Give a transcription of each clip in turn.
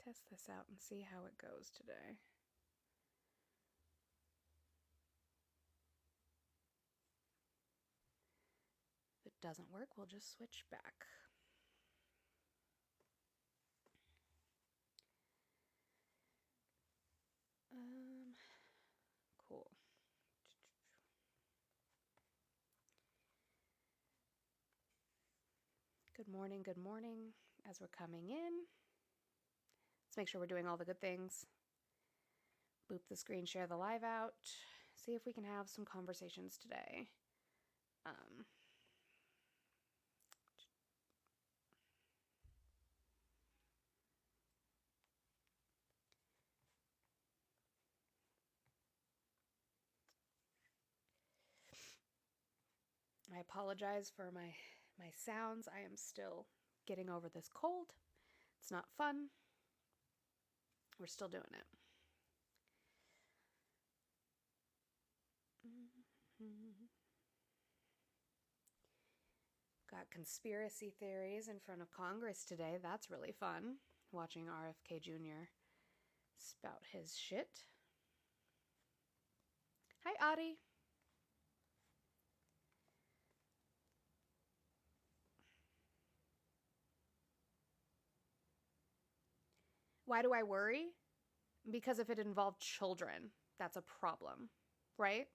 test this out and see how it goes today. If it doesn't work, we'll just switch back. Cool. Good morning, good morning. As we're coming in, let's make sure we're doing all the good things. Boop the screen, share the live out. See if we can have some conversations today. I apologize for my sounds. I am still getting over this cold. It's not fun. We're still doing it. Got conspiracy theories in front of Congress today. That's really fun. Watching RFK Jr. spout his shit. Hi, Adi. Why do I worry? Because if it involved children, that's a problem, right?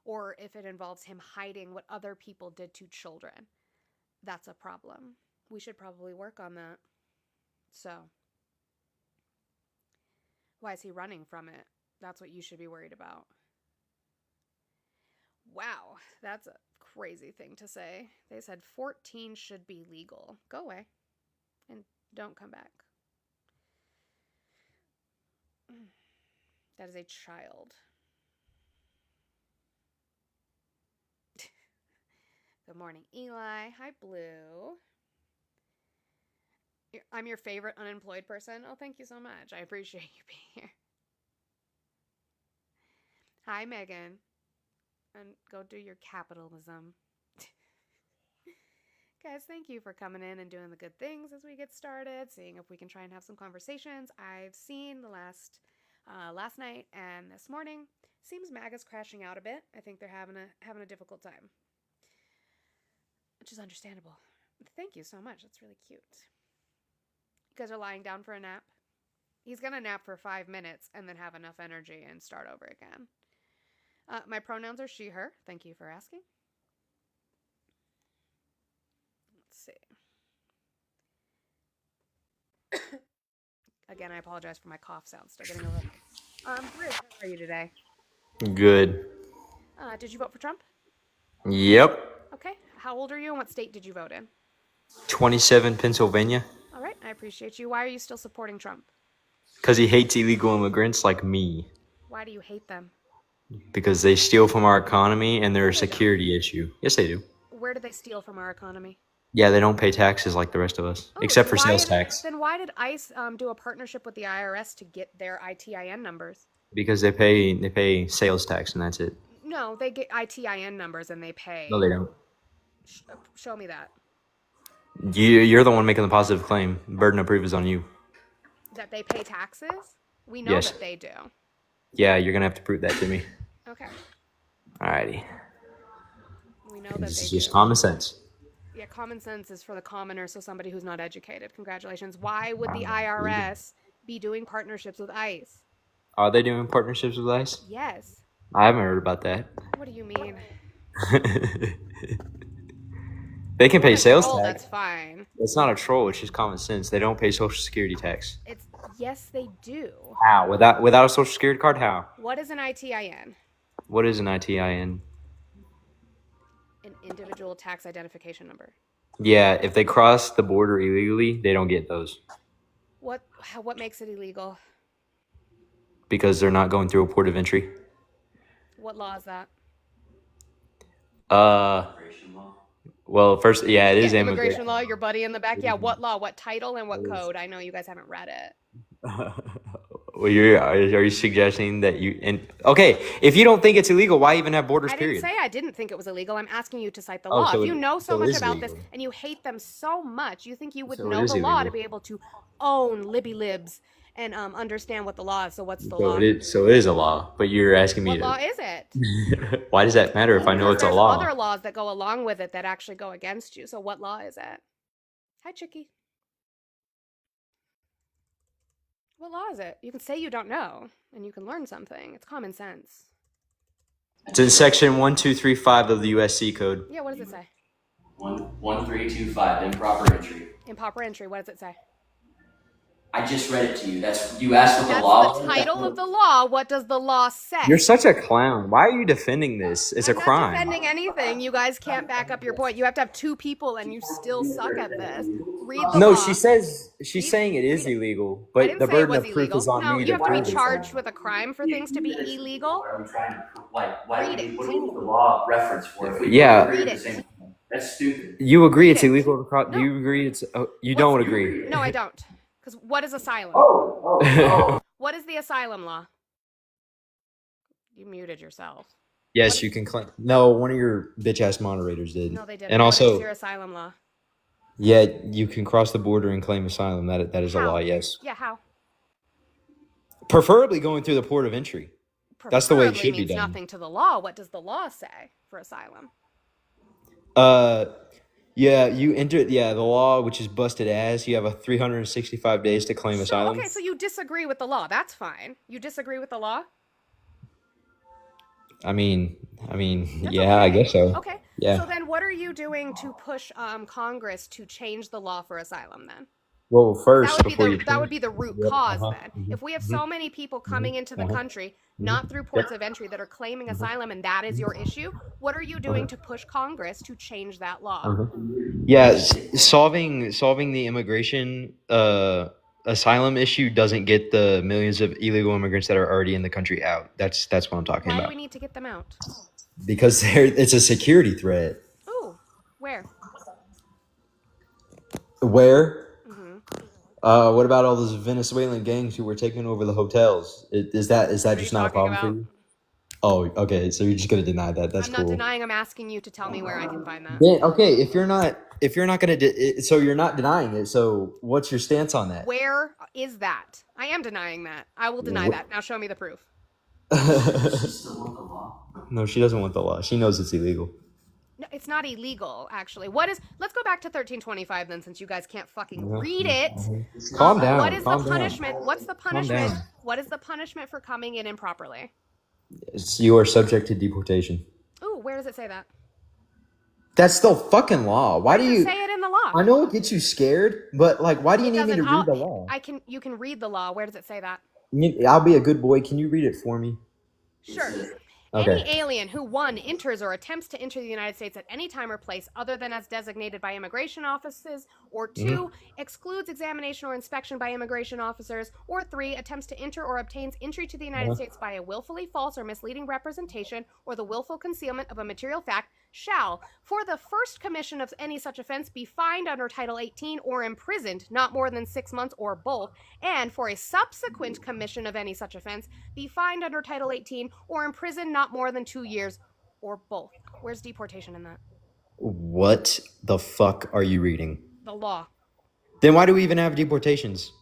Or if it involves him hiding what other people did to children, that's a problem. We should probably work on that. So, why is he running from it? That's what you should be worried about. Wow, that's a crazy thing to say. They said 14 should be legal. Go away and don't come back. That is a child. Good morning, Eli. Hi, Blue. I'm your favorite unemployed person. Oh, thank you so much. I appreciate you being here. Hi, Megan. And go do your capitalism. Guys, thank you for coming in and doing the good things as we get started, seeing if we can try and have some conversations. I've seen the last night and this morning. Seems MAGA's crashing out a bit. I think they're having a difficult time, which is understandable. Thank you so much. That's really cute. You guys are lying down for a nap? He's going to nap for 5 minutes and then have enough energy and start over again. My pronouns are she, her. Thank you for asking. Let's see. Again, I apologize for my cough sound. Still getting over it. Bruce, how are you today? Good. Did you vote for Trump? Yep. Okay. How old are you and what state did you vote in? 27, Pennsylvania. All right. I appreciate you. Why are you still supporting Trump? Because he hates illegal immigrants like me. Why do you hate them? Because they steal from our economy and they're a security issue. Yes, they do. Where do they steal from our economy? Yeah, they don't pay taxes like the rest of us, except for sales tax. Then why did ICE do a partnership with the IRS to get their ITIN numbers? Because they pay sales tax and that's it. No, they get ITIN numbers and they pay. No, they don't. Show me that. You're the one making the positive claim. Burden of proof is on you. That they pay taxes? We know that they do. Yeah, you're going to have to prove that to me. Okay. Alrighty. We know that this is just common sense. Yeah, common sense is for the commoner, so somebody who's not educated. Congratulations. Why would the IRS be doing partnerships with ICE? Are they doing partnerships with ICE? Yes. I haven't heard about that. What do you mean? They can pay sales tax. That's fine. It's not a troll. It's just common sense. They don't pay Social Security tax. Yes, they do. How? Without a Social Security card? How? What is an ITIN? What is an ITIN? An individual tax identification number. Yeah, if they cross the border illegally, they don't get those. What makes it illegal? Because they're not going through a port of entry. What law is that? Well, first, it is immigration law. Your buddy in the back. Yeah, what law? What title and what code? I know you guys haven't read it. Well, are you suggesting that okay, if you don't think it's illegal, why even have borders, period? I didn't say I didn't think it was illegal. I'm asking you to cite the law. If you know so much about this and you hate them so much, you think you would know the law to be able to own Libby Libs and understand what the law is. So what's the So law? it is a law, but you're asking me What law to. is it? Why does that matter if I know Because it's a there's law? other laws that go along with it that actually go against you. So what law is it? Hi, Chicky. What law is it? You can say you don't know, and you can learn something. It's common sense. It's in section 1235 of the USC code. Yeah, what does it say? 1325, improper entry. Improper entry. What does it say? I just read it to you. You asked what the That's law the was. title of the law. What does the law say? You're such a clown. Why are you defending this? It's a I'm not crime. defending anything. You guys can't back up your point. You have to have two people, and you still suck at this. Read the No, law. she's Read- saying it is read it. illegal, I but didn't the say it burden was of proof illegal. is on No, me you to have to be prove it. charged with a crime for things to be illegal. What are we trying to prove? Like, why Read do we it. put the law reference for it? Yeah. Read it. That's stupid. You agree Read it's it. illegal to No. Do you agree it's? You What's- don't agree. No, I don't. Because what is asylum? What is the asylum law? You muted yourself. Yes, you can claim. No, one of your bitch ass moderators did. No, they didn't. And What also, is your asylum law? yeah, you can cross the border and claim asylum. That is a How? law. Yes, Yeah, how? preferably going through the port of entry. That's the way it Preferably should be means done. nothing to the law. What does the law say for asylum? Yeah, you enter. Yeah, the law, which is busted ass. You have a 365 days to claim asylum. Okay, so you disagree with the law. That's fine. You disagree with the law? I mean, That's yeah, I okay. guess so. Okay. Yeah. So then what are you doing to push Congress to change the law for asylum then? Well, first, That before would be the root cause then. If we have so many people coming into the country, not through ports of entry, that are claiming asylum, and that is your issue, what are you doing to push Congress to change that law? Yeah, solving the immigration asylum issue doesn't get the millions of illegal immigrants that are already in the country out. That's what I'm talking Why do about. we need to get them out? Because it's a security threat. Ooh, where? Where? Mm-hmm. What about all those Venezuelan gangs who were taking over the hotels? Is that What are just you not a talking problem for about? you? Oh, okay. So you're just gonna deny that? That's I'm cool. not denying. I'm asking you to tell me where I can find that. Yeah, okay, if you're not gonna, so you're not denying it. So what's your stance on that? Where is that? I am denying that. I will deny that. Now show me the proof. No, she doesn't want the law. She knows it's illegal. No, it's not illegal, actually. Let's go back to 1325 then, since you guys can't fucking read it. Calm down. What is the calm down. punishment? What's the punishment? down. What is the punishment for coming in improperly? You are subject to deportation. Ooh, where does it say that? That's the fucking law. Why do you? Say it in the law. I know it gets you scared, but like, why do you It need me to doesn't- read the law? You can read the law. Where does it say that? I'll be a good boy. Can you read it for me? Sure. Okay. Any alien who, 1, enters or attempts to enter the United States at any time or place other than as designated by immigration offices, or 2, excludes examination or inspection by immigration officers, or 3, attempts to enter or obtains entry to the United States by a willfully false or misleading representation or the willful concealment of a material fact, shall, for the first commission of any such offense, be fined under Title 18 or imprisoned not more than 6 months or both, and for a subsequent commission of any such offense, be fined under Title 18 or imprisoned not more than 2 years or both. Where's deportation in that? What the fuck are you reading? The law. Then why do we even have deportations?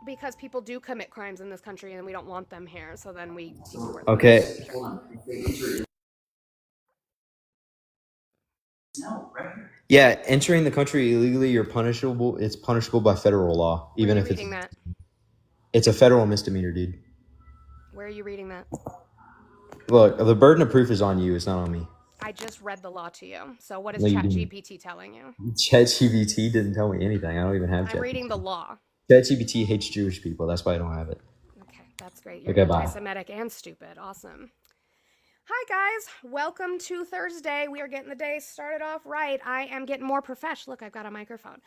Because people do commit crimes in this country and we don't want them here, so then we deport them. Okay. No, right here. Yeah, entering the country illegally, you're punishable. It's punishable by federal law, even Where are you if reading that? it's a federal misdemeanor, dude. Where are you reading that? Look, the burden of proof is on you. It's not on me. I just read the law to you. So what is No, you didn't. ChatGPT telling you? ChatGPT didn't tell me anything. I don't even have I'm ChatGPT. reading the law. ChatGPT hates Jewish people. That's why I don't have it. Okay, that's great. You're Okay, bye. anti-Semitic and stupid. Awesome. Hi guys, welcome to Thursday. We are getting the day started off right. I am getting more professional. Look, I've got a microphone.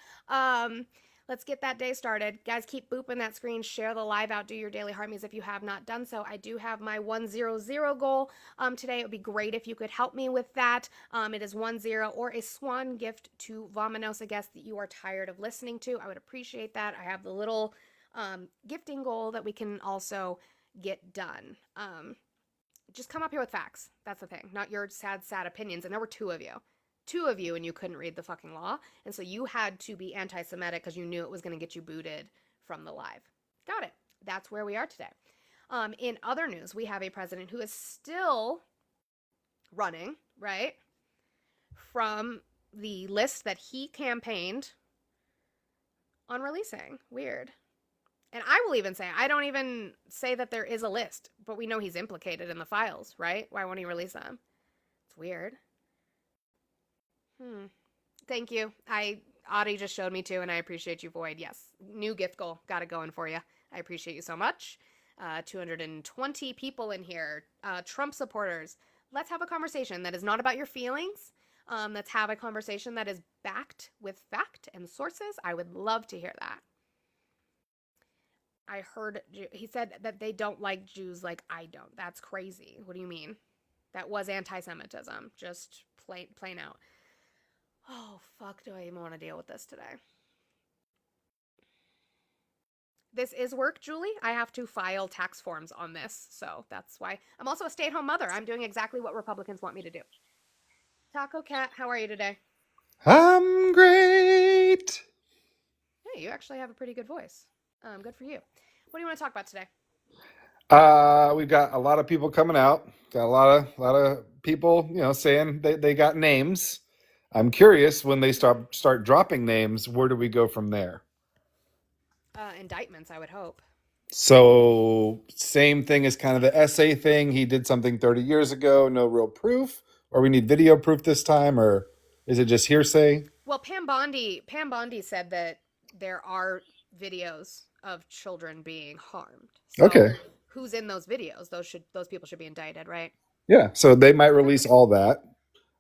Let's get that day started. Guys, keep booping that screen. Share the live out. Do your daily heartme's if you have not done so. I do have my 100 goal today. It would be great if you could help me with that. It is 10 or a swan gift to Vominos, a guest that you are tired of listening to. I would appreciate that. I have the little gifting goal that we can also get done. Just come up here with facts. That's the thing. Not your sad opinions. And there were two of you, and you couldn't read the fucking law. And so you had to be anti-Semitic because you knew it was going to get you booted from the live. Got it. That's where we are today. In other news, we have a president who is still running, right, from the list that he campaigned on releasing. Weird. And I will even say, I don't even say that there is a list, but we know he's implicated in the files, right? Why won't he release them? It's weird. Thank you. Audie just showed me too, and I appreciate you, Void. Yes, new gift goal. Got it going for you. I appreciate you so much. 220 people in here. Trump supporters. Let's have a conversation that is not about your feelings. Let's have a conversation that is backed with fact and sources. I would love to hear that. I heard, he said that they don't like Jews like I don't. That's crazy. What do you mean? That was anti-Semitism. Just plain out. Oh, fuck, do I even want to deal with this today? This is work, Julie. I have to file tax forms on this, so that's why. I'm also a stay-at-home mother. I'm doing exactly what Republicans want me to do. Taco Cat, how are you today? I'm great. Hey, you actually have a pretty good voice. Good for you. What do you want to talk about today? We've got a lot of people coming out. Got a lot of people, saying they got names. I'm curious, when they start dropping names, where do we go from there? Indictments, I would hope. So same thing as kind of the essay thing. He did something 30 years ago, no real proof, or we need video proof this time, or is it just hearsay? Well, Pam Bondi said that there are videos of children being harmed. So Okay. who's in those videos? Those people should be indicted, right? Yeah, so they might release all that.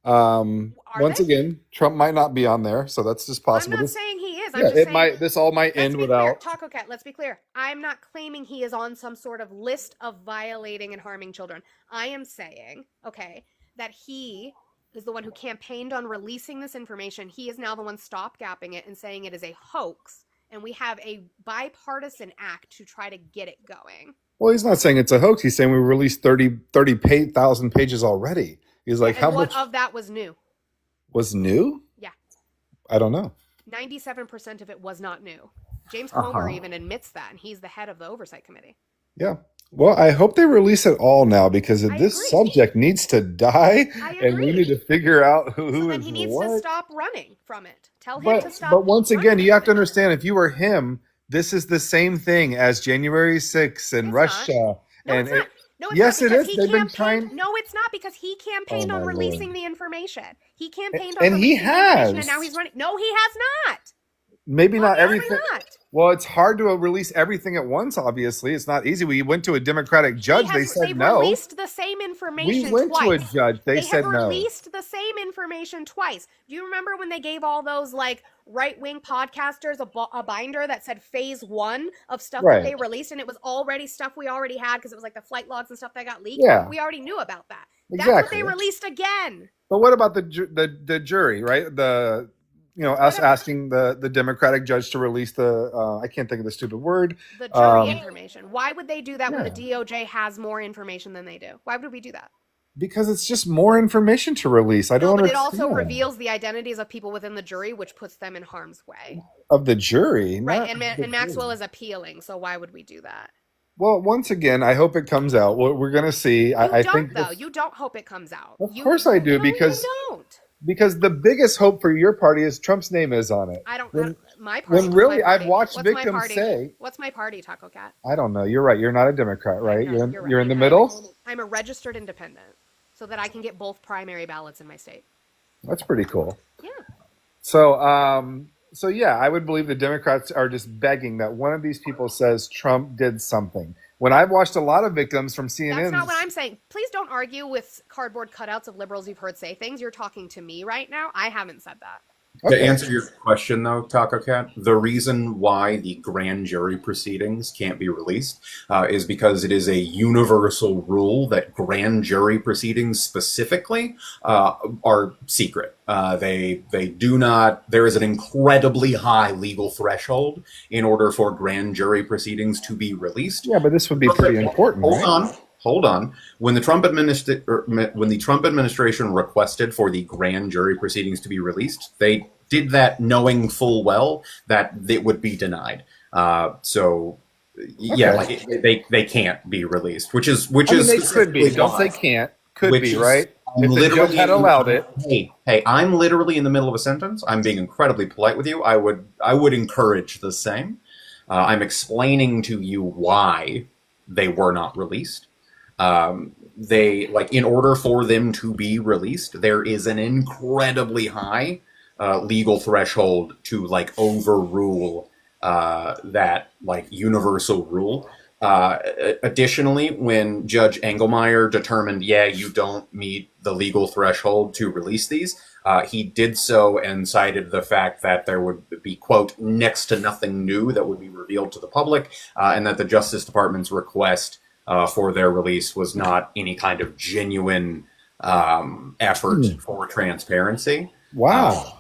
Once they? again, Trump might not be on there, so that's just possible. I'm not saying he is. I'm Yeah, just saying this all might let's end be clear. without. Taco Cat, let's be clear. I'm not claiming he is on some sort of list of violating and harming children. I am saying, okay, that he is the one who campaigned on releasing this information. He is now the one stopgapping it and saying it is a hoax, and we have a bipartisan act to try to get it going. Well, he's not saying it's a hoax. He's saying we released 30,000 pages already. He's like, how much of that was new? was new? Yeah. I don't know. 97% of it was not new. James Comer even admits that, and he's the head of the oversight committee. Yeah. Well, I hope they release it all now, because I this agree. subject needs to die, I and we agree. need to figure out who So is then he needs what. to stop running from it. Tell him to stop. But once again, running you have to from it. understand, if you were him, this is the same thing as January 6th and It's Russia. No, and it's not. No, it's yes, not it because is. he They've been campaigned. trying. No, it's not because he campaigned Oh, on my releasing Lord. the information. He campaigned on And he releasing the information, and has. now he's running. No, he has not. Maybe not Obviously everything. not. Well, it's hard to release everything at once, obviously. It's not easy. We went to a Democratic judge. They They've said no. released the same information We went twice. to a judge. They said have no. released the same information twice. Do you remember when they gave all those like right-wing podcasters a binder that said phase 1 of stuff Right. that they released, and it was already stuff we already had because it was like the flight logs and stuff that got leaked? Yeah. We already knew about that. That's what Exactly. they released again. But what about the jury, right? Us asking the Democratic judge to release the I can't think of the stupid word. The jury Um, information. Why would they do that when Yeah. the DOJ has more information than they do? Why would we do that? Because it's just more information to release. I No, don't but it understand. also reveals the identities of people within the jury, which puts them in harm's way. Of the jury, Right, not and, the and Maxwell jury. is appealing, so why would we do that? Well, once again, I hope it comes out. We're going to see. You I don't, think though. You don't hope it comes out. Of course I do, No, because you don't. because the biggest hope for your party is Trump's name is on it. I don't. When- My party. when what's really my party? I've watched What's my victims party? say, What's my party, Taco Cat? I don't know. You're right. You're not a Democrat, right? No, You're right. you're in the middle. I'm a registered independent, so that I can get both primary ballots in my state. That's pretty cool. Yeah. So yeah, I would believe the Democrats are just begging that one of these people says Trump did something. When I've watched a lot of victims from CNN, That's not what I'm saying. Please don't argue with cardboard cutouts of liberals you've heard say things. You're talking to me right now. I haven't said that. To Okay. answer your question, though, Taco Cat, the reason why the grand jury proceedings can't be released is because it is a universal rule that grand jury proceedings specifically are secret. They do not. There is an incredibly high legal threshold in order for grand jury proceedings to be released. Yeah, but this would be pretty important, Hold right? on. Hold on. When the Trump administration requested for the grand jury proceedings to be released, they did that knowing full well that it would be denied. So yeah, Okay. they can't be released, which is I mean, they could be. specifically Don't say why. can't. Could Which be, is right? I'm If the judge literally had allowed it. hey, I'm literally in the middle of a sentence. I'm being incredibly polite with you. I would encourage the same. I'm explaining to you why they were not released. They like in order for them to be released, there is an incredibly high legal threshold to like overrule that like universal rule. Additionally, when Judge Engelmeyer determined, yeah, you don't meet the legal threshold to release these, he did so and cited the fact that there would be, quote, next to nothing new that would be revealed to the public, and that the Justice Department's request for their release was not any kind of genuine effort for transparency. Wow.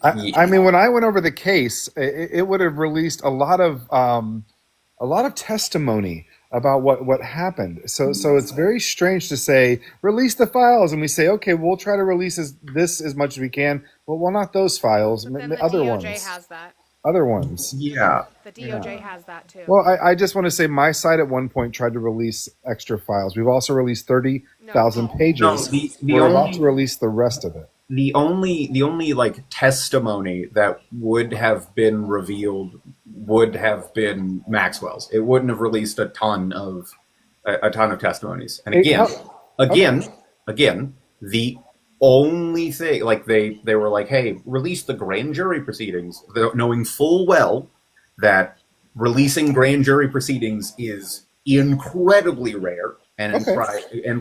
I mean, when I went over the case, it would have released a lot of testimony about what happened. So it's very strange to say release the files, and we say okay, we'll try to release this as much as we can. Well, not those files, But then the other DOJ ones, has that. other ones. Yeah. The DOJ has that too. Well, I just want to say my site at one point tried to release extra files. We've also released 30,000 No. pages. No, the We're about only- to release the rest of it. The only like testimony that would have been revealed would have been Maxwell's. It wouldn't have released a ton of testimonies. And again, the only thing, like they were like, hey, release the grand jury proceedings, knowing full well that releasing grand jury proceedings is incredibly rare and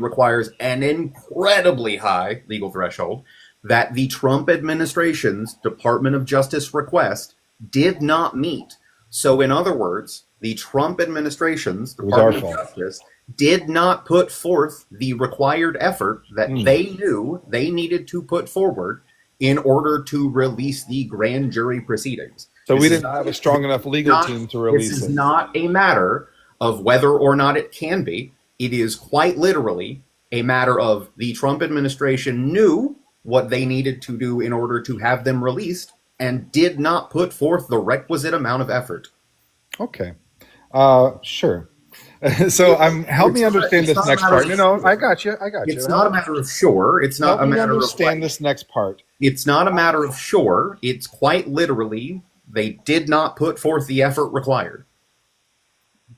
requires an incredibly high legal threshold, that the Trump administration's Department of Justice request did not meet. So in other words, the Trump administration's Department of Justice did not put forth the required effort that they knew they needed to put forward in order to release the grand jury proceedings. So we didn't have a strong enough legal team to release it. This is not a matter of whether or not it can be. It is quite literally a matter of the Trump administration knew what they needed to do in order to have them released and did not put forth the requisite amount of effort. Okay. Sure. So help me understand this next part. No, I got you. It's not a matter of sure. It's not a matter of understand this next part. It's not a matter of sure. It's quite literally they did not put forth the effort required.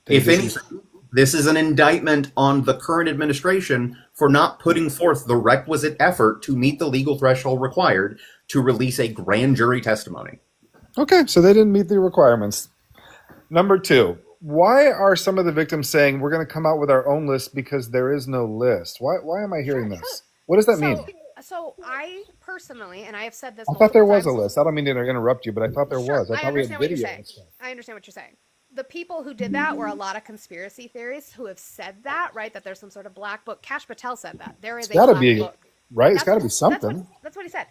If anything, this is an indictment on the current administration for not putting forth the requisite effort to meet the legal threshold required to release a grand jury testimony. Okay, so they didn't meet the requirements. Number 2, why are some of the victims saying we're going to come out with our own list because there is no list? Why am I hearing this? What does that mean? So I personally, and I have said this. I thought there was a multiple times. list. I don't mean to interrupt you, but I thought there was. I thought we had understand what you're video saying. and stuff. I understand what you're saying. The people who did that were a lot of conspiracy theorists who have said that, right? That there's some sort of black book. Kash Patel said that. There is a Gotta black be, book. right? It's That's got to what- be something. That's what he said.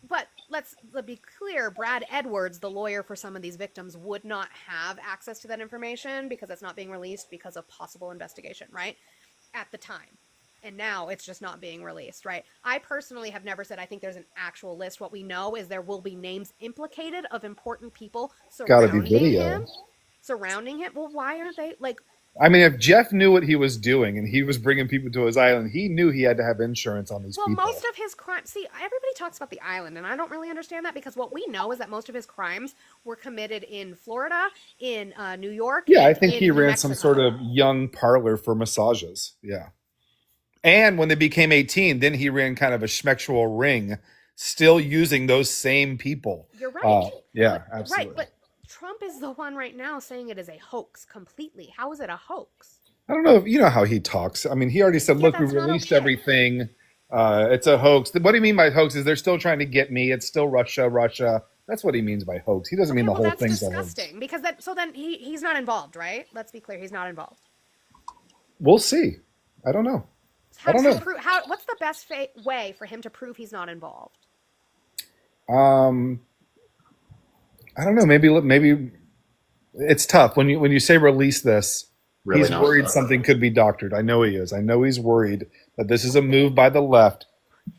But let's be clear. Brad Edwards, the lawyer for some of these victims, would not have access to that information because it's not being released because of possible investigation, right? At the time. And now it's just not being released, right? I personally have never said I think there's an actual list. What we know is there will be names implicated of important people Gotta surrounding be video. him. Surrounding him. Well, why aren't they like? I mean, if Jeff knew what he was doing and he was bringing people to his island, he knew he had to have insurance on these Well, people. most of his crimes. See, everybody talks about the island, and I don't really understand that because what we know is that most of his crimes were committed in Florida, in New York. Yeah, I and think in he New ran some Mexico. sort of young parlor for massages. Yeah. And when they became 18, then he ran kind of a schmexual ring, still using those same people. You're right. Yeah, But- absolutely. Right, but Trump is the one right now saying it is a hoax completely. How is it a hoax? I don't know if you know how he talks. I mean, he already said, Yeah, look, we that's not released okay. everything. It's a hoax. What do you mean by hoax is they're still trying to get me. It's still Russia. That's what he means by hoax. He doesn't mean the well, whole that's thing's a hoax. disgusting because then he's not involved, right? Let's be clear, he's not involved. We'll see. I don't know. How I don't does he know. prove, what's the best way for him to prove he's not involved? I don't know. Maybe it's tough when you say release this. Really He's not. worried something could be doctored. I know he is. I know he's worried that this is a move by the left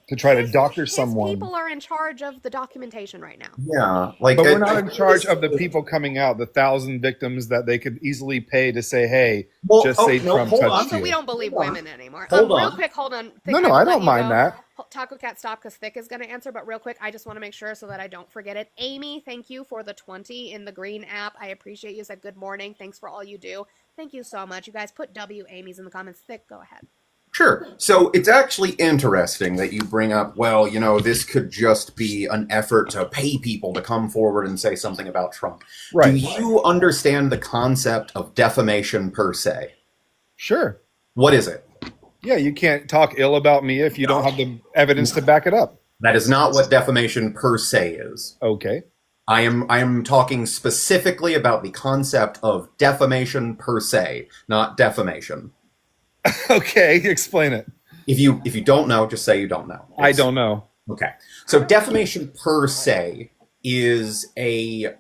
to try to doctor His someone. people are in charge of the documentation right now. Yeah, like, But we're not in charge of the people coming out, the 1,000 victims that they could easily pay to say, "Hey, Well, just say no, Trump hold on. touched Also, you." we don't believe Hold on. women anymore. Hold Real on. quick, hold on. No, I don't mind that. Taco Cat, stop, because Thick is going to answer. But real quick, I just want to make sure so that I don't forget it. Amy, thank you for the 20 in the green app. I appreciate you. Said good morning. Thanks for all you do. Thank you so much. You guys put W Amy's in the comments. Thick, go ahead. Sure. So it's actually interesting that you bring up, well, you know, this could just be an effort to pay people to come forward and say something about Trump. Right. Do you understand the concept of defamation per se? Sure. What is it? Yeah, you can't talk ill about me if you don't have the evidence to back it up. That is not what defamation per se is. Okay. I am talking specifically about the concept of defamation per se, not defamation. Okay, explain it. If you don't know, just say you don't know. I don't know. Okay. So defamation per se is a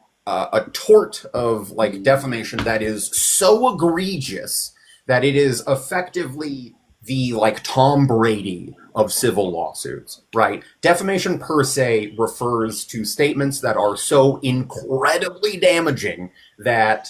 tort of like defamation that is so egregious that it is effectively the like Tom Brady of civil lawsuits, right? Defamation per se refers to statements that are so incredibly damaging that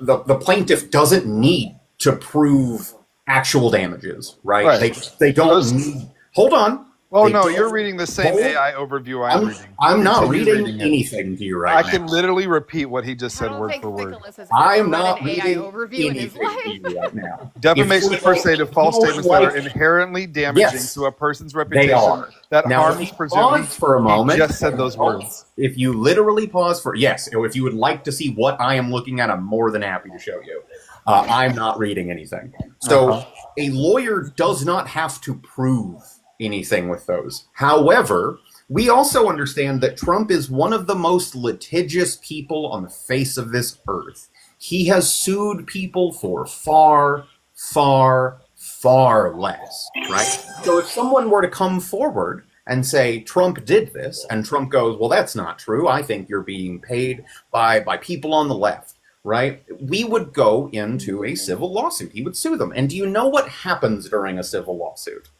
the plaintiff doesn't need to prove actual damages, right? Right. They don't need. Hold on. Oh, They no, don't- you're reading the same Hold- AI overview I'm reading. I'm not Continue reading it. anything to you I right now. can literally repeat what he just I said don't word think for word. Nicholas has I'm ever read not an AI reading overview in his anything life. to you right now. Defamation If- per se to false if you statements that are like- inherently damaging Yes, to a person's They reputation are. that Now, harms if you presumably. pause for a moment, He just said those words. If you literally pause for, yes, if you would like to see what I am looking at, I'm more than happy to show you. I'm not reading anything. So a lawyer does not have to prove anything with those. However, we also understand that Trump is one of the most litigious people on the face of this earth. He has sued people for far, far, far less, right? So if someone were to come forward and say Trump did this, and Trump goes, well, that's not true. I think you're being paid by people on the left, right? We would go into a civil lawsuit. He would sue them. And do you know what happens during a civil lawsuit?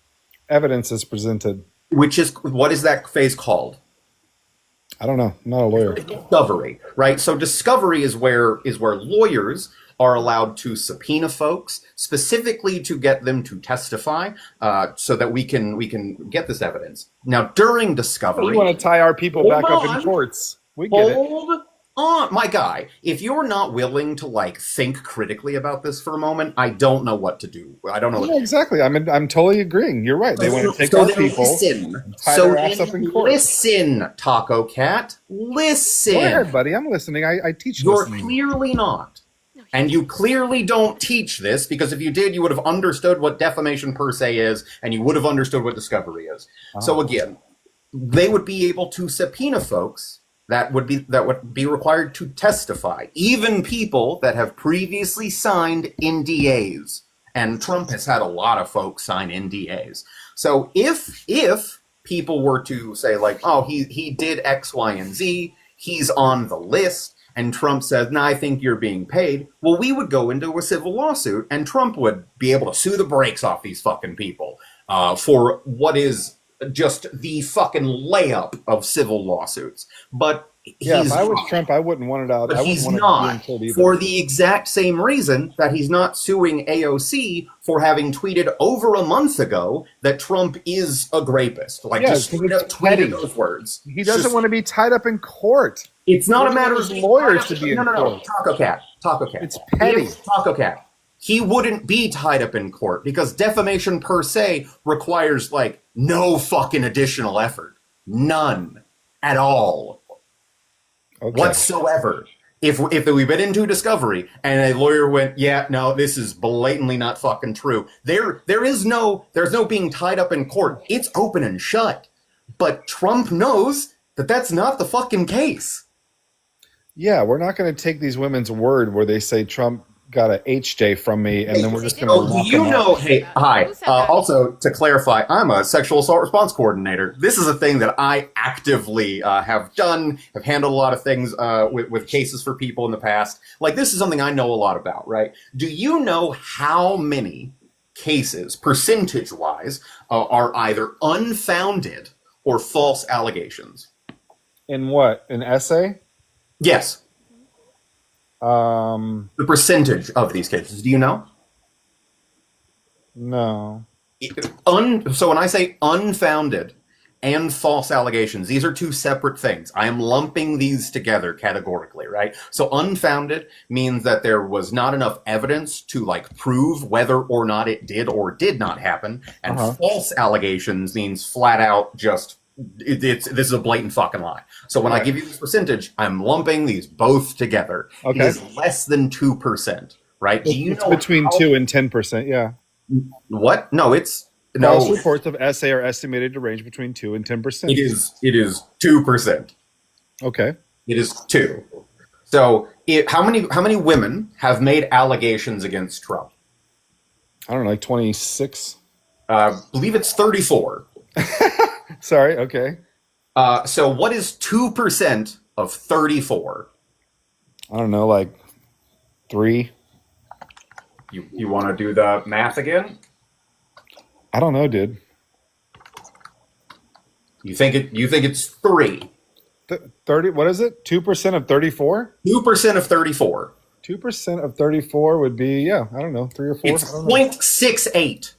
Evidence is presented. Which is, what is that phase called? I don't know. I'm not a lawyer. Discovery, right? So discovery is where lawyers are allowed to subpoena folks specifically to get them to testify, so that we can get this evidence. Now, during discovery, We want to tie our people Hold back up on. in courts. We get it. hold on, my guy. If you're not willing to like think critically about this for a moment, I don't know what to do. I don't know. Yeah, What exactly. I'm totally agreeing. You're right. They want to take so our then people. Listen. tie So their ass then up in court. listen, Taco Cat. Listen. Go ahead, buddy. I'm listening. I teach You're listening. clearly not. And you clearly don't teach this, because if you did, you would have understood what defamation per se is, and you would have understood what discovery is. So again, they would be able to subpoena folks that would be required to testify, even people that have previously signed NDAs. And Trump has had a lot of folks sign NDAs. So if people were to say like, oh, he did X, Y, and Z, he's on the list, and Trump says, no, I think you're being paid, well, we would go into a civil lawsuit, and Trump would be able to sue the brakes off these fucking people for what is just the fucking layup of civil lawsuits. But Yeah, he's if I was not. Trump, I wouldn't want it out. But I wouldn't he's want it not, being killed either. for the exact same reason that he's not suing AOC for having tweeted over a month ago that Trump is a rapist. Like, Yeah, just 'cause straight up it's tweeted petty. those words. He doesn't want to be tied up in court. It's not a He matter wants of lawyers to be in no, court. Taco Cat. It's petty. Taco Cat. He wouldn't be tied up in court because defamation per se requires like no fucking additional effort. None at all. Okay. Whatsoever. If we've been into discovery and a lawyer went, yeah, no, this is blatantly not fucking true. There's no being tied up in court. It's open and shut. But Trump knows that that's not the fucking case. Yeah, we're not going to take these women's word where they say Trump got a HJ from me, and then we're just going to Oh, lock do you him know? up. Hey, hi. Who said that? Also, to clarify, I'm a sexual assault response coordinator. This is a thing that I actively have done. Have handled a lot of things with cases for people in the past. Like, this is something I know a lot about, right? Do you know how many cases, percentage-wise, are either unfounded or false allegations. In what? An essay? Yes, Um, the percentage of these cases. Do you know? no. So when I say unfounded and false allegations, these are two separate things. I am lumping these together categorically, right? So unfounded means that there was not enough evidence to like prove whether or not it did or did not happen, and false allegations means flat out just this is a blatant fucking lie. So when I give you this percentage, I'm lumping these both together. Okay. It is less than 2%, right? Do you It's know between how- 2 and 10%. Yeah. what? No, it's False no. reports of essay are estimated to range between 2 and 10%. It is 2%. Okay. It is 2. So how many women have made allegations against Trump? I don't know, like 26. Believe it's 34. Sorry. Okay. So what is 2% of 34? I don't know, like 3. You want to do the math again? I don't know, dude. You think it's 3? 30. What is it? 2% of 34? 2% of 34. 2% of 34 would be, I don't know, 3 or 4. It's I don't know. 0.68,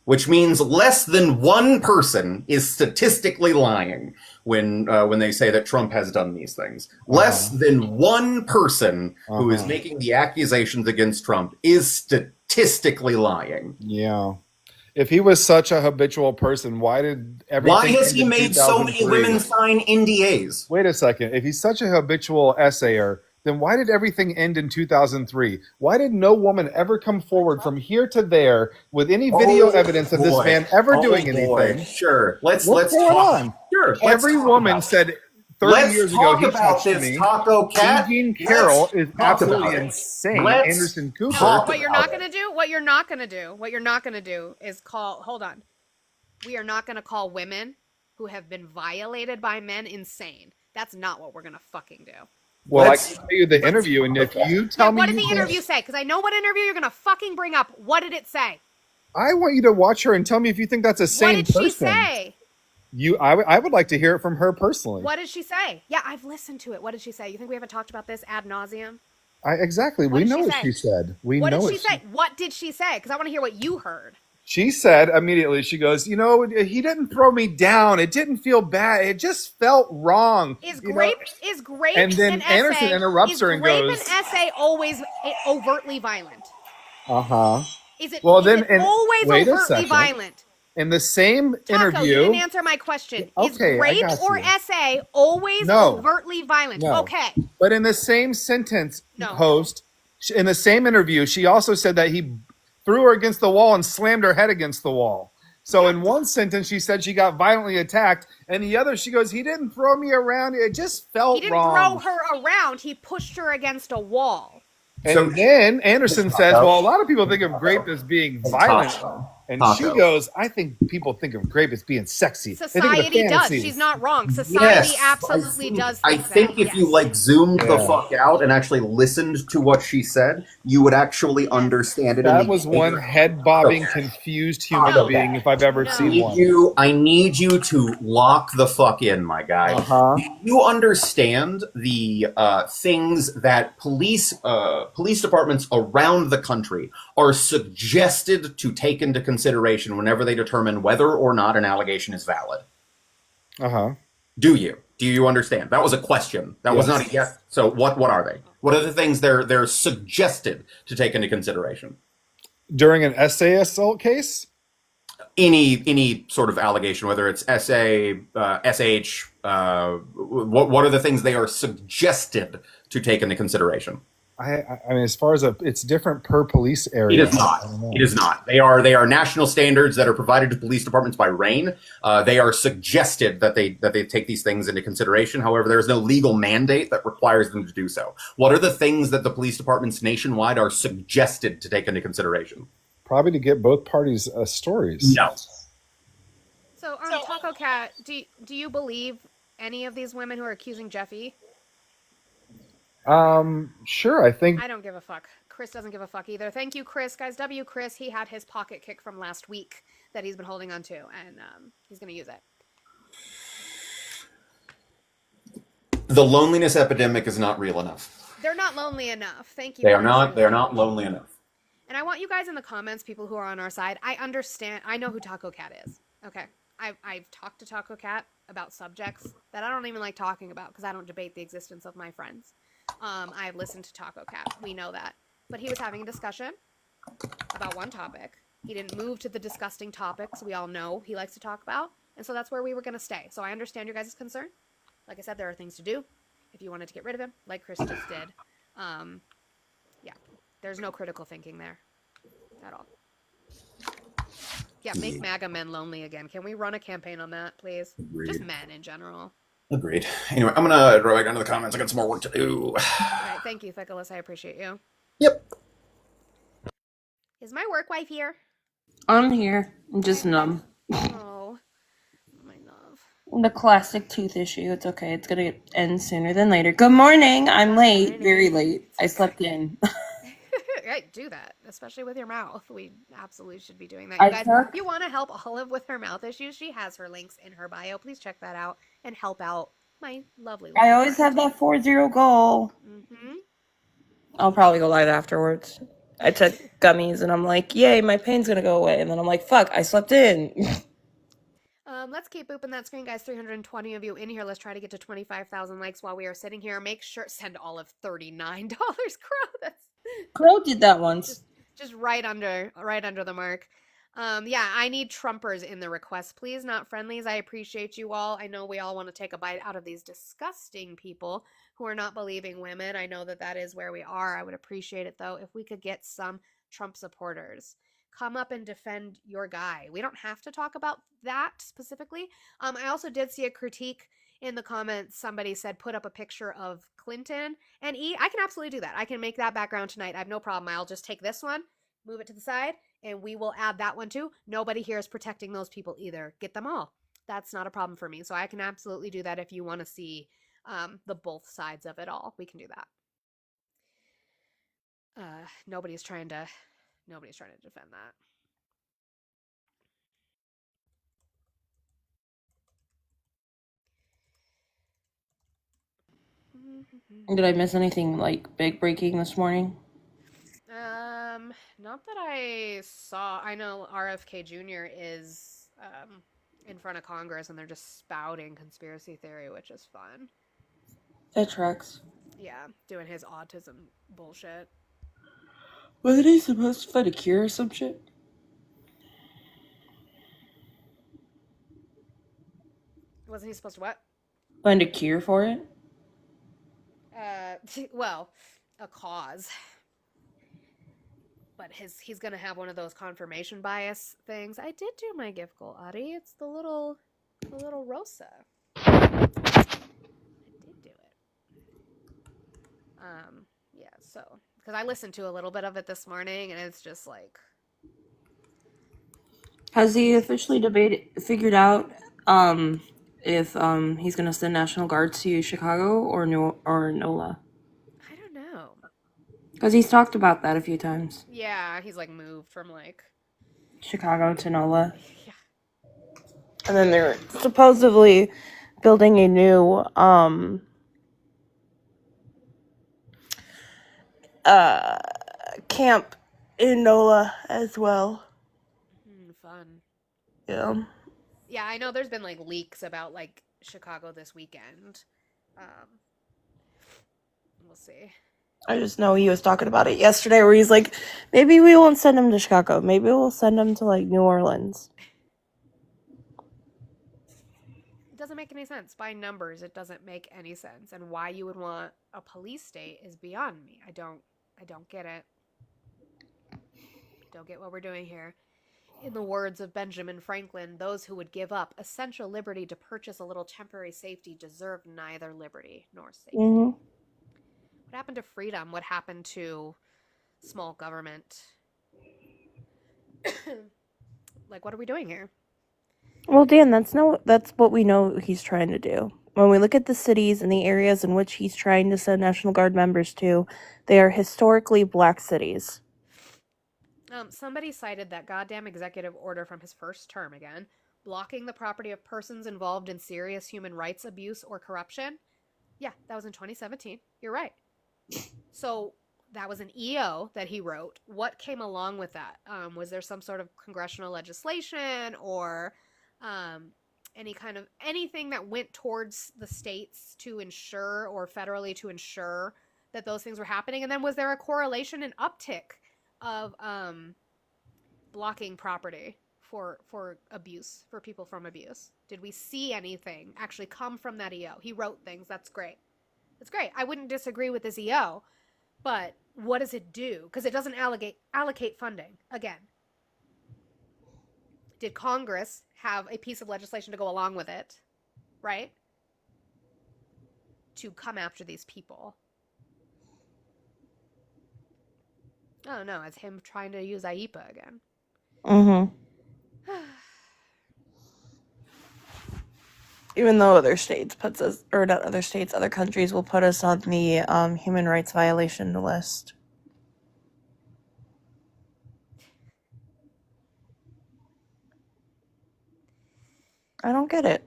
which means less than one person is statistically lying when they say that Trump has done these things. Less than one person who is making the accusations against Trump is statistically lying. Yeah. If he was such a habitual person, why did everything? Why has end he in made so many 2003? women sign NDAs? Wait a second. If he's such a habitual essayer, then why did everything end in 2003? Why did no woman ever come forward from here to there with any video evidence of this man ever doing anything? Sure. Let's What's going talk. on? Sure. Every woman said 30 Let's years ago talk he about touched this, me. Taco Cat. Eugene Carroll is talk about absolutely it. insane. Let's Anderson Cooper. talk What you're about not it. gonna do, what you're not gonna do is call. Hold on. We are not gonna call women who have been violated by men insane. That's not what we're gonna fucking do. Well, Let's- I can tell you the interview, and if you tell me What did you the think- interview say? Because I know what interview you're gonna fucking bring up. What did it say? I want you to watch her and tell me if you think that's a sane What did person. she say? I would like to hear it from her personally. What did she say? Yeah, I've listened to it. What did she say? You think we haven't talked about this ad nauseum? Exactly. What We did know she what say? she said. We What know did what she say? What did she say? Because I want to hear what you heard. She said immediately, she goes, he didn't throw me down. It didn't feel bad. It just felt wrong. Is You know? grape is grape And then an Anderson essay, interrupts is her and grape goes- an essay always overtly violent? Uh-huh. Is it, Well, is then- it and always wait a overtly second. violent? In the same Taco, you interview, didn't answer my question. Is Okay, I grape got or you. essay always No. overtly violent? No. Okay. but in the same sentence, No. host, in the same interview, she also said that he threw her against the wall and slammed her head against the wall. So in one sentence, she said she got violently attacked, and the other, she goes, he didn't throw me around. It just felt He didn't wrong. throw her around. He pushed her against a wall. And So- then Anderson says, well, a lot of people think of grape as being violent. Taco. And Taco. she goes, I think people think of grape as being sexy. They think of the Society does. fantasies. She's not wrong. Society Yes, absolutely does I think think that. if you Yes. like zoomed the Yeah. fuck out and actually listened to what she said, you would actually understand it. in That the was one head bobbing, confused human No. being if I've ever No. seen one. I need you to lock the fuck in, my guy. Uh-huh. Do you understand the things that police departments around the country are suggested to take into consideration whenever they determine whether or not an allegation is valid? Uh-huh. Do you? Do you understand? That was a question. That was Yes. not a yes. So what are they? What are the things they're suggested to take into consideration? During an essay assault case? Any sort of allegation, whether it's SA, SH, what are the things they are suggested to take into consideration? I mean, as far as it's different per police area. It is not. I don't know. It is not. They are national standards that are provided to police departments by RAIN. They are suggested that they take these things into consideration. However, there is no legal mandate that requires them to do so. What are the things that the police departments nationwide are suggested to take into consideration? Probably to get both parties' stories. No. So, Taco Cat, do you believe any of these women who are accusing Jeffy? Sure. I think I don't give a fuck. Chris doesn't give a fuck either. Thank you, Chris. Guys, W. Chris, he had his pocket kick from last week that he's been holding on to, and he's going to use it. The loneliness epidemic is not real enough. They're not lonely enough. Thank you. They are not lonely enough. And I want you guys in the comments, people who are on our side, I understand. I know who Taco Cat is. Okay. I've talked to Taco Cat about subjects that I don't even like talking about because I don't debate the existence of my friends. I've listened to Taco Cat. We know that. But he was having a discussion about one topic. He didn't move to the disgusting topics we all know he likes to talk about. And so that's where we were going to stay. So I understand your guys' concern. Like I said, there are things to do if you wanted to get rid of him, like Chris just did. Yeah, there's no critical thinking there at all. Yeah, make MAGA men lonely again. Can we run a campaign on that, please? Agreed. Just men in general. Agreed. Anyway, I'm gonna go back down to the comments. I got some more work to do. All right, thank you, Fickleus. I appreciate you. Yep. Is my work wife here? I'm here. I'm just numb. Oh, my love. The classic tooth issue. It's okay. It's gonna end sooner than later. Good morning. I'm late. Very late. I slept in. Right, do that, especially with your mouth. We absolutely should be doing that. You guys, if you want to help Olive with her mouth issues, she has her links in her bio. Please check that out and help out my lovely I always have that 4-0 goal. Mm-hmm. I'll probably go live afterwards. I took gummies and I'm like, yay, my pain's gonna go away. And then I'm like, fuck, I slept in. Let's keep booping that screen, guys. 320 of you in here. Let's try to get to 25,000 likes while we are sitting here. Make sure send Olive $39. Crow, that's Crow did that once. just right under the mark. Yeah, I need Trumpers in the request, please, not friendlies. I appreciate you all. I know we all want to take a bite out of these disgusting people who are not believing women. I know that is where we are. I would appreciate it, though, if we could get some Trump supporters. Come up and defend your guy. We don't have to talk about that specifically. I also did see a critique in the comments. Somebody said put up a picture of Clinton and I can absolutely do that. I can make that background tonight. I have no problem. I'll just take this one, move it to the side, and we will add that one too. Nobody here is protecting those people either. Get them all. That's not a problem for me. So I can absolutely do that if you want to see the both sides of it all. We can do that. Nobody's trying to defend that. Did I miss anything like big breaking this morning? Not that I saw. I know RFK Jr. is in front of Congress and they're just spouting conspiracy theory, which is fun. That tracks. Yeah, doing his autism bullshit. Wasn't he supposed to find a cure or some shit? Wasn't he supposed to what? Find a cure for it? Well, a cause. But he's gonna have one of those confirmation bias things. I did do my gift goal, Adi. It's the little Rosa. I did do it. Yeah, so because I listened to a little bit of it this morning and it's just like, Has he officially figured out if he's gonna send National Guard to Chicago or NOLA? I don't know. Because he's talked about that a few times. Yeah, he's like moved from like Chicago to NOLA. Yeah. And then they're supposedly building a new camp in NOLA as well. Fun. Yeah. Yeah, I know there's been like leaks about like Chicago this weekend. We'll see. I just know he was talking about it yesterday where he's like, maybe we won't send him to Chicago. Maybe we'll send him to like New Orleans. It doesn't make any sense. By numbers, it doesn't make any sense. And why you would want a police state is beyond me. I don't get it. Don't get what we're doing here. In the words of Benjamin Franklin, those who would give up essential liberty to purchase a little temporary safety deserve neither liberty nor safety. Mm-hmm. What happened to freedom? What happened to small government? Like, what are we doing here? Well, Dan, that's what we know he's trying to do. When we look at the cities and the areas in which he's trying to send National Guard members to, they are historically black cities. Somebody cited that goddamn executive order from his first term again, blocking the property of persons involved in serious human rights abuse or corruption. Yeah, that was in 2017. You're right. So that was an EO that he wrote. What came along with that? Was there some sort of congressional legislation or anything that went towards the states to ensure, or federally to ensure, that those things were happening? And then was there a correlation and uptick of blocking property for abuse, for people from abuse? Did we see anything actually come from that EO? He wrote things. That's great. That's great. I wouldn't disagree with this EO, but what does it do? Because it doesn't allocate funding. Again, did Congress have a piece of legislation to go along with it, right? To come after these people. Oh no, it's him trying to use IEPA again. Mm-hmm. Even though other states puts us, or not other states, other countries will put us on the human rights violation list. I don't get it.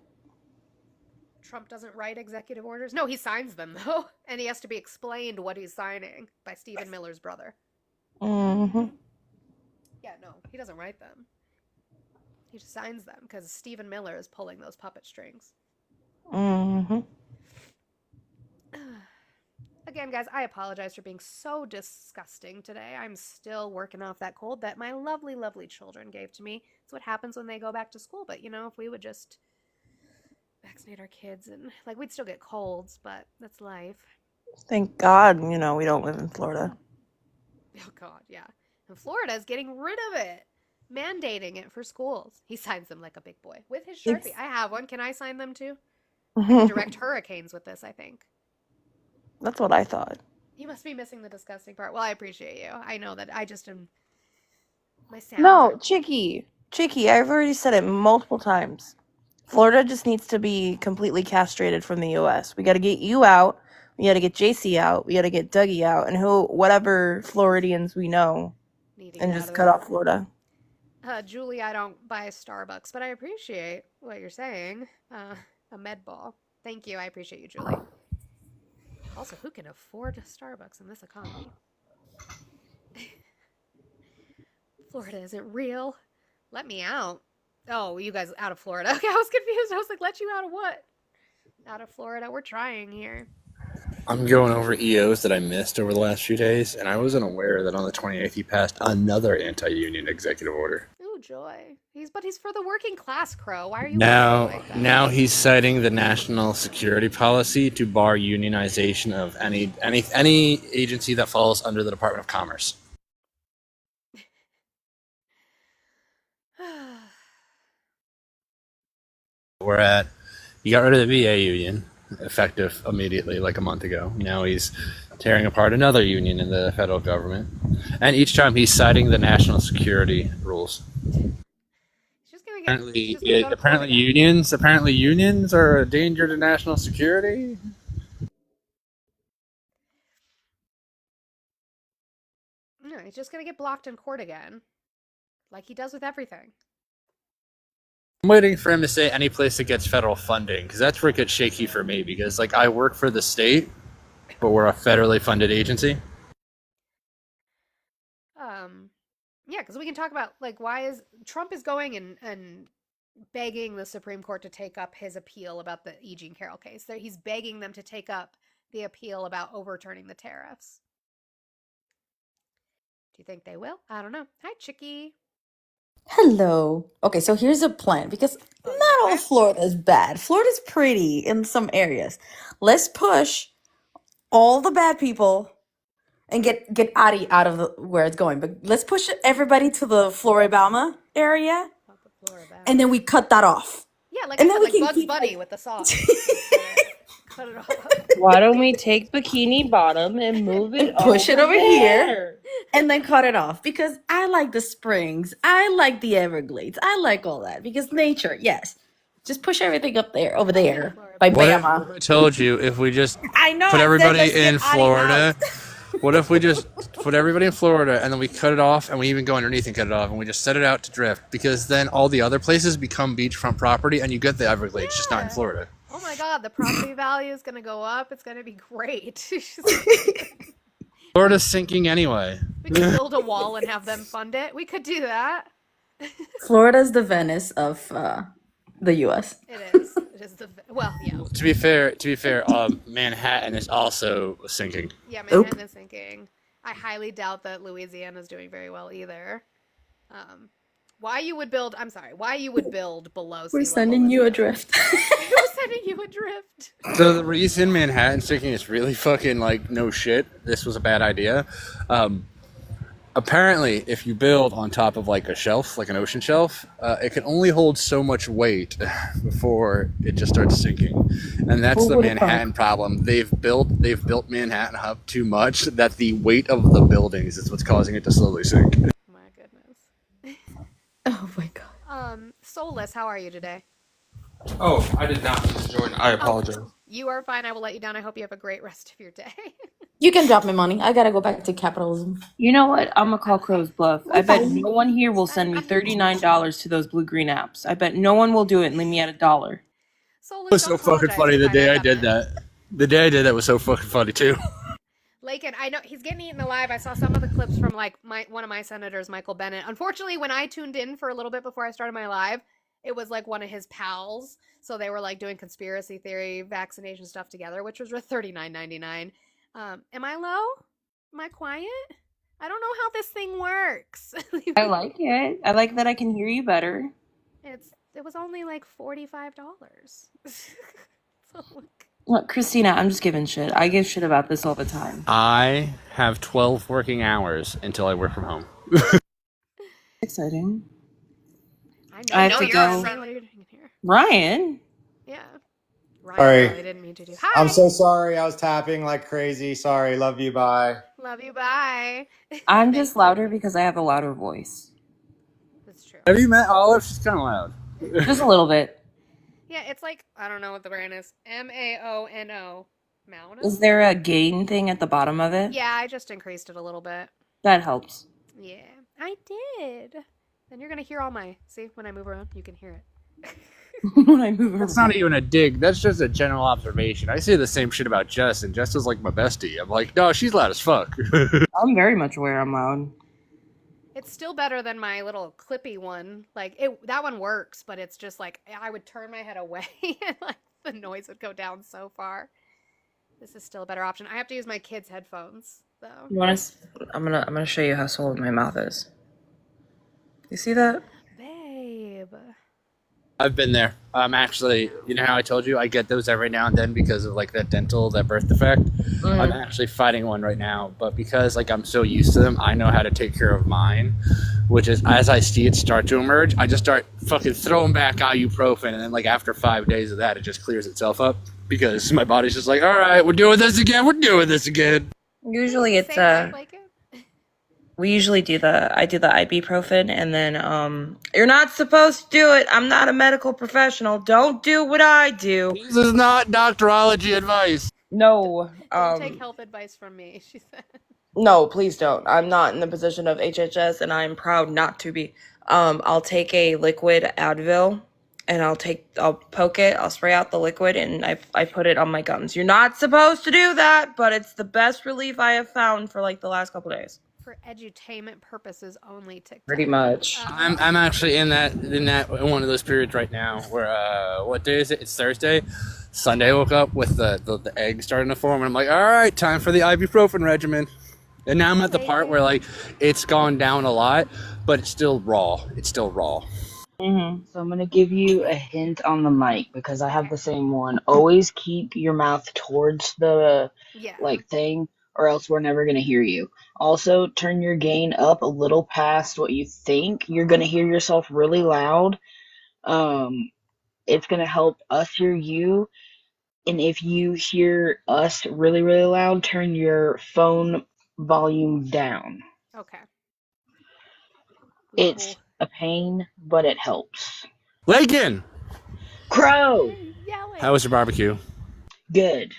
Trump doesn't write executive orders? No, he signs them, though. And he has to be explained what he's signing by Stephen Miller's brother. Mm-hmm. Yeah, no, he doesn't write them. He just signs them because Stephen Miller is pulling those puppet strings. Mm-hmm. Again, guys, I apologize for being so disgusting today. I'm still working off that cold that my lovely, lovely children gave to me. It's what happens when they go back to school. But, you know, if we would just vaccinate our kids, and, like, we'd still get colds, but that's life. Thank God, we don't live in Florida. Oh, God, yeah. And Florida is getting rid of it. Mandating it for schools. He signs them like a big boy. With his Sharpie. I have one. Can I sign them too? I can direct hurricanes with this, I think. That's what I thought. You must be missing the disgusting part. Well, I appreciate you. I know that I just am... My sound. No, Chicky, I've already said it multiple times. Florida just needs to be completely castrated from the U.S. We got to get you out. We got to get JC out. We got to get Dougie out. And whatever Floridians we know. And just cut off Florida. Julie, I don't buy Starbucks, but I appreciate what you're saying. A med ball. Thank you. I appreciate you, Julie. Also, who can afford Starbucks in this economy? Florida isn't real. Let me out. Oh, you guys out of Florida. Okay, I was confused. I was like, let you out of what? Out of Florida. We're trying here. I'm going over EOs that I missed over the last few days, and I wasn't aware that on the 28th he passed another anti-union executive order. Ooh, joy. He's for the working class, Crow. Why are you like that? Now he's citing the national security policy to bar unionization of any agency that falls under the Department of Commerce. He got rid of the VA union, effective immediately, like a month ago. Now he's tearing apart another union in the federal government. And each time he's citing the national security rules. Apparently unions are a danger to national security. No, he's just going to get blocked in court again. Like he does with everything. I'm waiting for him to say any place that gets federal funding, because that's where it gets shaky for me, because like I work for the state, but we're a federally funded agency. Yeah, because we can talk about like why is Trump is going and begging the Supreme Court to take up his appeal about the E. Jean Carroll case. He's begging them to take up the appeal about overturning the tariffs. Do you think they will? I don't know. Hi, Chicky. Hello. Okay, so here's a plan because not all Florida is bad. Florida's pretty in some areas. Let's push all the bad people and get Adi out of where it's going. But let's push everybody to the Floribama area, and then we cut that off. Yeah, like And I then said, we like can Bugs Bunny keep with the song. Cut it off. Why don't we take Bikini Bottom and move it And push it over there? here. And then cut it off because I like the springs. I like the Everglades. I like all that because nature, yes. Just push everything up there, over there, Florida. by What if Bama. I told you if we just I know. put I said everybody let's in get Adi Florida? out. What if we just put everybody in Florida and then we cut it off and we even go underneath and cut it off and we just set it out to drift because then all the other places become beachfront property and you get the Everglades, just not in Yeah. Florida. Oh my god, the property value is gonna go up. It's gonna be great. Florida's sinking anyway. We could build a wall and have them fund it. We could do that. Florida's the Venice of the U.S. It is. It is the well, yeah, To be fair, Manhattan is also sinking. yeah. Oop. Manhattan is sinking. I highly doubt that Louisiana is doing very well either. Why you would build? I'm sorry. Why you would build below? We're sea sending level you is- adrift. We're sending you adrift. So the reason Manhattan's sinking is really fucking like no shit. This was a bad idea. Apparently, if you build on top of like a shelf, like an ocean shelf, it can only hold so much weight before it just starts sinking, and that's Who the would've Manhattan problem. They've built Manhattan up too much that the weight of the buildings is what's causing it to slowly sink. My goodness. Oh my god. Soulless, how are you today? Oh, I did not mean to join. I apologize. You are fine. I will let you down. I hope you have a great rest of your day. You can drop me money. I gotta go back to capitalism. You know what? I'm gonna call Crow's bluff. I bet no one here will send me $39 to those blue green apps. I bet no one will do it and leave me at $1. Soulless, It was so don't fucking apologize. funny the It's fine, day I got did it. that. The day I did that was so fucking funny too. Lakin, I know he's getting eaten alive. I saw some of the clips from like one of my senators, Michael Bennett. Unfortunately, when I tuned in for a little bit before I started my live, it was like one of his pals. So they were like doing conspiracy theory, vaccination stuff together, which was worth $39.99. Am I low? Am I quiet? I don't know how this thing works. I like it. I like that I can hear you better. It was only like $45. So look. Look, Christina, I'm just giving shit. I give shit about this all the time. I have 12 working hours until I work from home. Exciting. I I know have to you're go. What are you doing here? Ryan. Yeah. Ryan, Sorry. I didn't mean to do. Hi. I'm so sorry. I was tapping like crazy. Sorry. Love you. Bye. Love you. Bye. I'm just louder because I have a louder voice. That's true. Have you met Olive? She's kind of loud. Just a little bit. Yeah, it's like I don't know what the brand is. Maono. Maono. Is there a gain thing at the bottom of it? Yeah, I just increased it a little bit. That helps. Yeah, I did. Then you're gonna hear all my. See, when I move around, you can hear it. When I move That's around. not even a dig. That's just a general observation. I say the same shit about Jess, and Jess is like my bestie. I'm like, no, she's loud as fuck. I'm very much aware I'm loud. It's still better than my little clippy one. Like that one works, but it's just like I would turn my head away and like the noise would go down so far. This is still a better option. I have to use my kids' headphones though. You want to? I'm gonna show you how swollen my mouth is. You see that? Babe. I've been there. I'm actually, you know how I told you I get those every now and then because of like that birth defect. I'm actually fighting one right now, but because like I'm so used to them, I know how to take care of mine. Which is, as I see it start to emerge, I just start fucking throwing back ibuprofen, and then like after 5 days of that, it just clears itself up because my body's just like, all right, we're doing this again. We're doing this again. Usually it's Same like it? we usually I do the ibuprofen and then you're not supposed to do it. I'm not a medical professional. Don't do what I do. This is not doctorology advice. No. Don't take help advice from me, she said. No, please don't. I'm not in the position of HHS and I'm proud not to be. I'll take a liquid Advil and I'll poke it, I'll spray out the liquid and I put it on my gums. You're not supposed to do that, but it's the best relief I have found for like the last couple days. For edutainment purposes only, TikTok. Pretty much. I'm actually in one of those periods right now where what day is it? It's Thursday. Sunday I woke up with the egg starting to form and I'm like, all right, time for the ibuprofen regimen. And now I'm at the part where like it's gone down a lot, but it's still raw. Mm-hmm. So I'm gonna give you a hint on the mic because I have the same one. Always keep your mouth towards the thing, or else we're never gonna hear you. Also, turn your gain up a little past what you think. You're gonna hear yourself really loud. It's gonna help us hear you. And if you hear us really, really loud, turn your phone volume down. Okay. It's a pain, but it helps. Lakin! Crow. How was your barbecue? Good.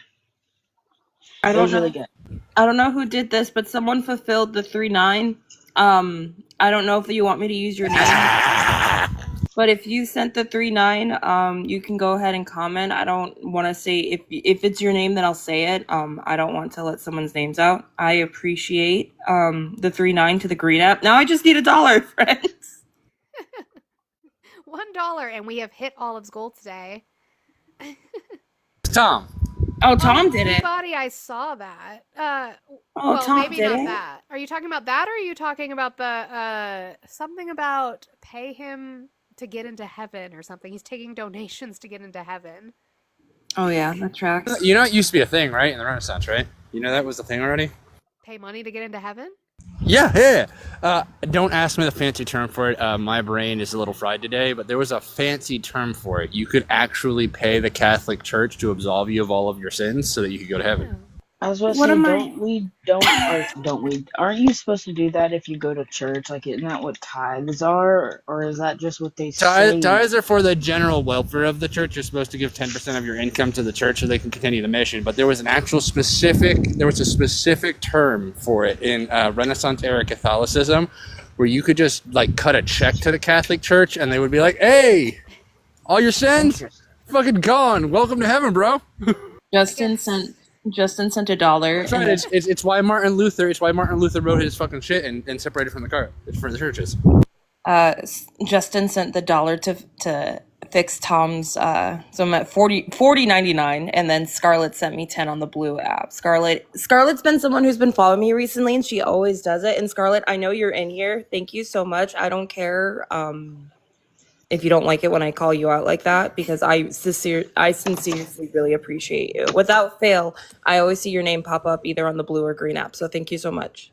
I It don't was really know. good. I don't know who did this, but someone fulfilled the 3-9. I don't know if you want me to use your name, but if you sent the 3-9, you can go ahead and comment. I don't want to say if it's your name, then I'll say it. I don't want to let someone's names out. I appreciate the 3-9 to the Green app. Now I just need $1, friends. $1, and we have hit Olive's goal today. Tom. Oh, Tom did it. Buddy, I saw that. Oh, well, Tom maybe did not it. that. Are you talking about that, or are you talking about the something about pay him to get into heaven or something? He's taking donations to get into heaven. Oh yeah, that tracks. You know, it used to be a thing, right? In the Renaissance, right? You know that was the thing already? Pay money to get into heaven? Yeah. Don't ask me the fancy term for it. My brain is a little fried today, but there was a fancy term for it. You could actually pay the Catholic Church to absolve you of all of your sins so that you could go to heaven. I was about to What say, am I- don't we? Aren't you supposed to do that if you go to church? Like, isn't that what tithes are, or is that just what they say? Tithes are for the general welfare of the church. You're supposed to give 10% of your income to the church so they can continue the mission. But there was a specific term for it in Renaissance era Catholicism, where you could just like cut a check to the Catholic Church, and they would be like, "Hey, all your sins fucking gone. Welcome to heaven, bro." Justin sent $1. That's right. It's why Martin Luther. It's why Martin Luther wrote his fucking shit and separated from the car. It's for the churches. Justin sent the $1 to fix Tom's. So I'm at $40.99, and then Scarlett sent me 10 on the Blue app. Scarlett's been someone who's been following me recently, and she always does it. And Scarlett, I know you're in here. Thank you so much. I don't care if you don't like it when I call you out like that, because I sincerely really appreciate you. Without fail, I always see your name pop up either on the Blue or Green app. So thank you so much.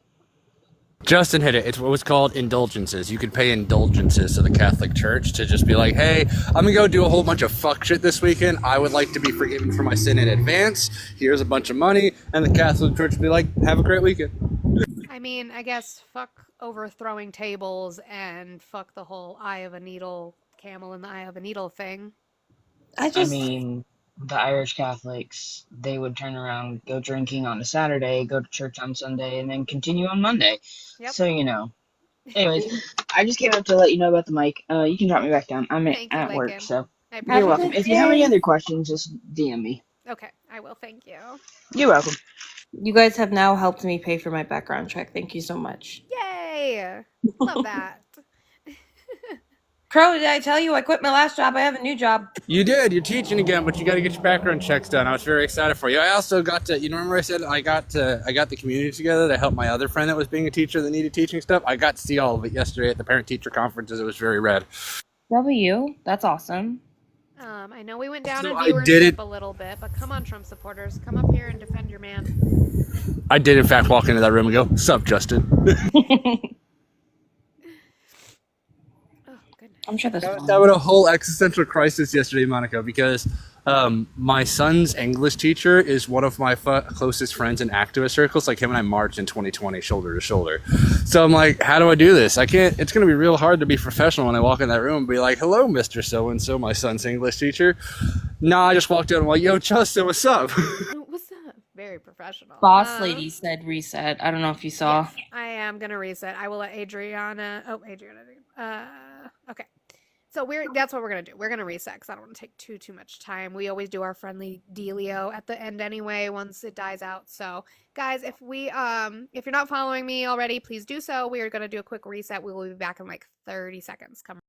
Justin hit it. It's what was called indulgences. You could pay indulgences to the Catholic Church to just be like, "Hey, I'm gonna go do a whole bunch of fuck shit this weekend. I would like to be forgiven for my sin in advance. Here's a bunch of money," and the Catholic Church would be like, "Have a great weekend." I mean, I guess fuck overthrowing tables and fuck the whole eye of a needle, camel in the eye of a needle thing. I mean, the Irish Catholics, they would turn around, go drinking on a Saturday, go to church on Sunday, and then continue on Monday. Yep. So, you know. Anyways, I just came up to let you know about the mic. You can drop me back down. I'm Thank you, at work, Lincoln. so I you're appreciate welcome. it. If you have any other questions, just DM me. Okay, I will. Thank you. You're welcome. You guys have now helped me pay for my background check. Thank you so much. Yay! Love that. Crow, did I tell you I quit my last job? I have a new job. You did. You're teaching again, but you got to get your background checks done. I was very excited for you. I also got to. You remember I said I got the community together to help my other friend that was being a teacher that needed teaching stuff. I got to see all of it yesterday at the parent-teacher conferences. It was very rad. That's awesome. I know we went down in So I viewership did it- a little bit, but come on, Trump supporters, come up here and defend your man. I did, in fact, walk into that room and go, "Sup, Justin?" I'm sure that's I was having a whole existential crisis yesterday, Monica, because my son's English teacher is one of my closest friends in activist circles. Like him and I marched in 2020 shoulder to shoulder. So I'm like, how do I do this? I can't. It's going to be real hard to be professional when I walk in that room and be like, "Hello, Mr. So-and-so, my son's English teacher." Nah, I just walked out and I'm like, "Yo, Justin, what's up?" What's up? Very professional. Boss lady said reset. I don't know if you saw. Yes, I am gonna reset. I will let Adriana. Oh, Adriana. Okay. So that's what we're gonna do. We're gonna reset because I don't want to take too much time. We always do our friendly dealio at the end anyway once it dies out. So guys, if you're not following me already, please do so. We are gonna do a quick reset. We will be back in like 30 seconds. Come